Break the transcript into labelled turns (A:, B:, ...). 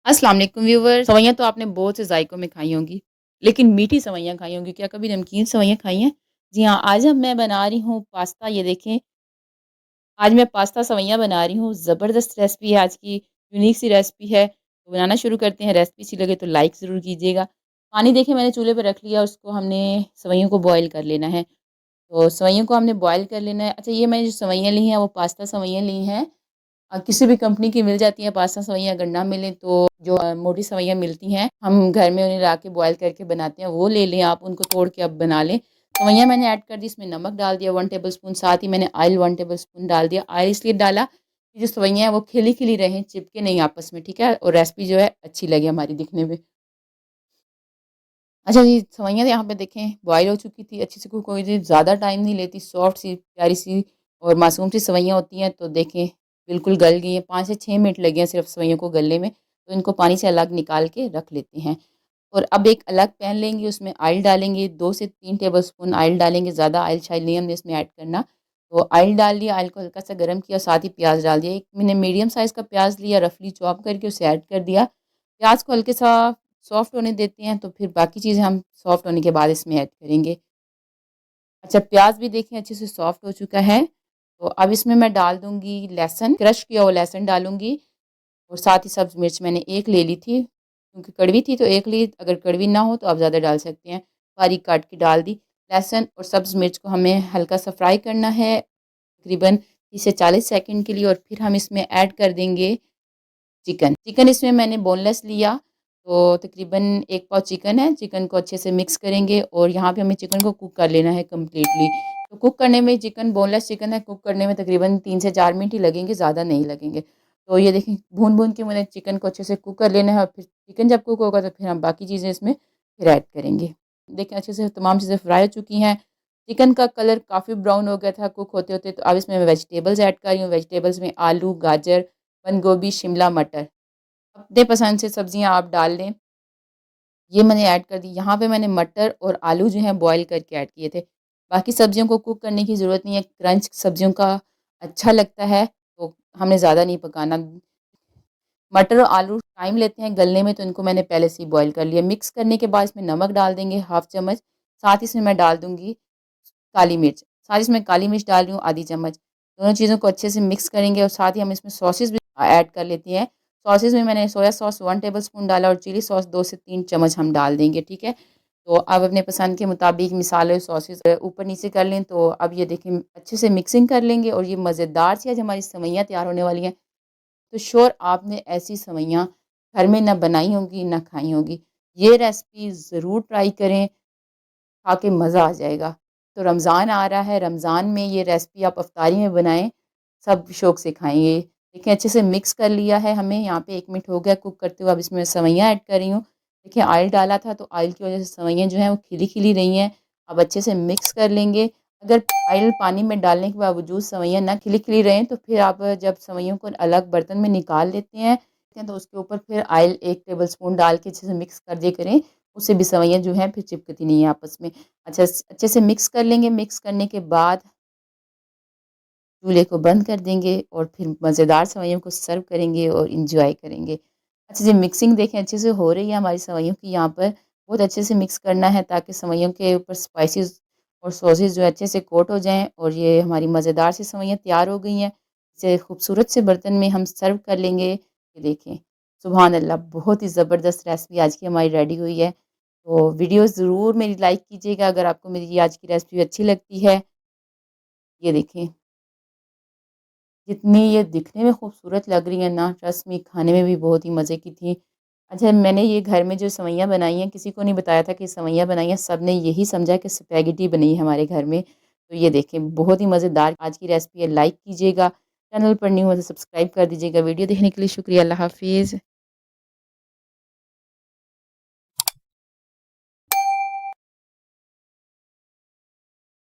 A: अस्सलाम वालेकुम व्यूअर्स। सेवइयाँ तो आपने बहुत से जायकों में खाई होंगी, लेकिन मीठी सेवइयाँ खाई होंगी। क्या कभी नमकीन सेवइयाँ खाई हैं? जी हाँ, आज अब मैं बना रही हूँ पास्ता। ये देखें, आज मैं पास्ता सेवइयाँ बना रही हूँ। ज़बरदस्त रेसिपी है आज की, यूनिक सी रेसिपी है। तो बनाना शुरू करते हैं। रेसिपी अच्छी लगे तो लाइक ज़रूर कीजिएगा। पानी देखिए मैंने चूल्हे पे रख लिया, उसको हमने सेवइयों को बॉयल कर लेना है। तो सेवइयों को हमने बॉयल कर लेना है। अच्छा, ये मैंने जो सेवइयाँ ली हैं, वो पास्ता सेवइयाँ ली हैं। किसी भी कंपनी की मिल जाती हैं पास्ता सेवइयाँ, अगर ना मिलें तो जो मोटी सेवइयाँ मिलती हैं, हम घर में उन्हें ला के बॉयल करके बनाते हैं, वो ले लें आप, उनको तोड़ के अब बना लें। सेवइयाँ मैंने ऐड कर दी, इसमें नमक डाल दिया 1 टेबलस्पून, साथ ही मैंने ऑयल 1 टेबलस्पून डाल दिया। ऑयल इसलिए डाला कि जो सेवइयाँ हैं वो खिली-खिली रहें, चिपके नहीं आपस में, ठीक है? और रेसिपी जो है अच्छी लगे हमारी दिखने में। अच्छा जी, सेवइयाँ यहाँ पे देखें बॉयल हो चुकी थी, अच्छे से कुक हो गई थी, ज़्यादा टाइम नहीं लेती, सॉफ्ट सी, प्यारी सी और मासूम सी सेवइयाँ होती हैं। तो देखें बिल्कुल गल गई हैं, 5 से 6 मिनट लगे हैं सिर्फ़ सेवइयों को गलने में। तो इनको पानी से अलग निकाल के रख लेते हैं। और अब एक अलग पैन लेंगे, उसमें ऑयल डालेंगे, 2 से 3 टेबलस्पून ऑयल डालेंगे, ज़्यादा ऑयल-शायल नहीं हमने इसमें ऐड करना। तो ऑयल डाल दिया, ऑयल को हल्का-सा गरम किया, साथ ही प्याज़ डाल दिया। एक मैंने मीडियम साइज़ का प्याज़ लिया, रफली चॉप करके उसे ऐड कर दिया। प्याज़ को हल्के सा सॉफ्ट होने देते हैं, तो फिर बाकी चीज़ें हम सॉफ्ट होने के बाद इसमें ऐड करेंगे। अच्छा, प्याज़ भी देखें अच्छे से सॉफ्ट हो चुका है, तो अब इसमें मैं डाल दूँगी लहसुन, क्रश किया हुआ लहसुन डालूँगी और साथ ही सब्ज़ मिर्च मैंने 1 ले ली थी, क्योंकि कड़वी थी तो 1 ली, अगर कड़वी ना हो तो आप ज़्यादा डाल सकते हैं, बारीक काट के डाल दी। लहसुन और सब्ज़ मिर्च को हमें हल्का-सा फ्राई करना है, तकरीबन 30 से 40 सेकंड के लिए, और फिर हम इसमें ऐड कर देंगे चिकन। चिकन इसमें मैंने बोनलेस लिया, तो तकरीबन 1 पाव चिकन है। चिकन को अच्छे से मिक्स करेंगे और यहाँ पे हमें चिकन को कुक कर लेना है कंप्लीटली। तो कुक करने में चिकन, बोनलेस चिकन है, कुक करने में तकरीबन 3 से 4 मिनट ही लगेंगे, ज़्यादा नहीं लगेंगे। तो ये देखें, भून-भून के मैंने चिकन को अच्छे से कुक कर लेना है, और फिर चिकन जब कुक होगा तो फिर हम बाकी चीज़ें इसमें फिर ऐड करेंगे। देखें अच्छे से तमाम चीज़ें फ्राई हो चुकी हैं। चिकन का कलर काफ़ी ब्राउन हो गया था कुक होते-होते, तो अब इसमें मैं वेजिटेबल्स ऐड कर रही हूँ। वेजिटेबल्स में आलू, गाजर, बंद गोभी, शिमला मटर, अपने पसंद से सब्जियाँ आप डाल लें। ये मैंने ऐड कर दी। यहाँ पे मैंने मटर और आलू जो हैं बॉयल करके ऐड किए थे। बाकी सब्जियों को कुक करने की ज़रूरत नहीं है, क्रंच सब्जियों का अच्छा लगता है, तो हमने ज़्यादा नहीं पकाना। मटर और आलू टाइम लेते हैं गलने में, तो इनको मैंने पहले से ही बॉयल कर लिया। मिक्स करने के बाद इसमें नमक डाल देंगे हाफ़ चम्मच, साथ ही इसमें मैं डाल दूँगी काली मिर्च। साथ ही इसमें काली मिर्च डाल रही हूँ आधी चम्मच। दोनों चीज़ों को अच्छे से मिक्स करेंगे और साथ ही हम इसमें सॉसेस भी ऐड कर लेते हैं। सॉसेस में मैंने सोया सॉस 1 टेबलस्पून डाला और चिली सॉस 2 से 3 चम्मच हम डाल देंगे, ठीक है? तो अब अपने पसंद के मुताबिक मसाले, सॉसेस ऊपर-नीचे कर लें। तो अब ये देखें अच्छे से मिक्सिंग कर लेंगे और ये मज़ेदार सी आज हमारी सेवइयाँ तैयार होने वाली हैं। तो श्योर आपने ऐसी सेवइयाँ घर में ना बनाई होंगी, ना खाई होंगी। ये रेसिपी ज़रूर ट्राई करें, खा के मज़ा आ जाएगा। तो रमज़ान आ रहा है, रमज़ान में ये रेसिपी आप इफ्तारी में बनाएँ, सब शौक से खाएँगे। देखिए अच्छे से मिक्स कर लिया है हमने, यहाँ पे 1 मिनट हो गया कुक करते हुए, अब इसमें सेवइयाँ ऐड कर रही हूँ। देखिए ऑयल डाला था, तो ऑयल की वज़ह से सेवइयाँ जो हैं वो खिली-खिली रही हैं। अब अच्छे से मिक्स कर लेंगे। अगर ऑयल पानी में डालने के बावजूद सेवइयाँ ना खिली-खिली रहें, तो फिर आप जब सेवइयों को अलग बर्तन में निकाल लेते हैं, तो उसके ऊपर फिर ऑयल 1 टेबलस्पून डाल के अच्छे से मिक्स कर दिया करें। उससे भी सेवइयाँ जो हैं फिर चिपकती नहीं है आपस में। अच्छा, अच्छे से मिक्स कर लेंगे, मिक्स करने के बाद चूल्हे को बंद कर देंगे और फिर मज़ेदार सेवइयों को सर्व करेंगे और एन्जॉय करेंगे। अच्छा जी, मिक्सिंग देखें अच्छे से हो रही है हमारी सेवइयों की यहाँ पर। बहुत अच्छे से मिक्स करना है ताकि सेवइयों के ऊपर स्पाइसेस और सॉसेस जो है अच्छे से कोट हो जाएँ, और ये हमारी मज़ेदार सी सेवइयाँ तैयार हो गई हैं। इसे खूबसूरत से बर्तन में हम सर्व कर लेंगे। ये देखें, सुभान अल्लाह! बहुत ही ज़बरदस्त रेसिपी आज की हमारी रेडी हुई है। तो वीडियो ज़रूर मेरी लाइक कीजिएगा अगर आपको मेरी ये आज की रेसिपी अच्छी लगती है। ये देखें, जितनी ये दिखने में खूबसूरत लग रही है ना, ट्रस्ट मी खाने में भी बहुत ही मज़े की थी। अच्छा, मैंने ये घर में जो सेवइयाँ बनाई हैं, किसी को नहीं बताया था कि सेवइयाँ बनाई हैं, सबने यही समझा कि स्पैघेटी बनी है हमारे घर में। तो ये देखें बहुत ही मज़ेदार आज की रेसिपी है, लाइक कीजिएगा, चैनल पर न्यू हो तो सब्सक्राइब कर दीजिएगा। वीडियो देखने के लिए शुक्रिया, अल्लाह हाफ़िज़।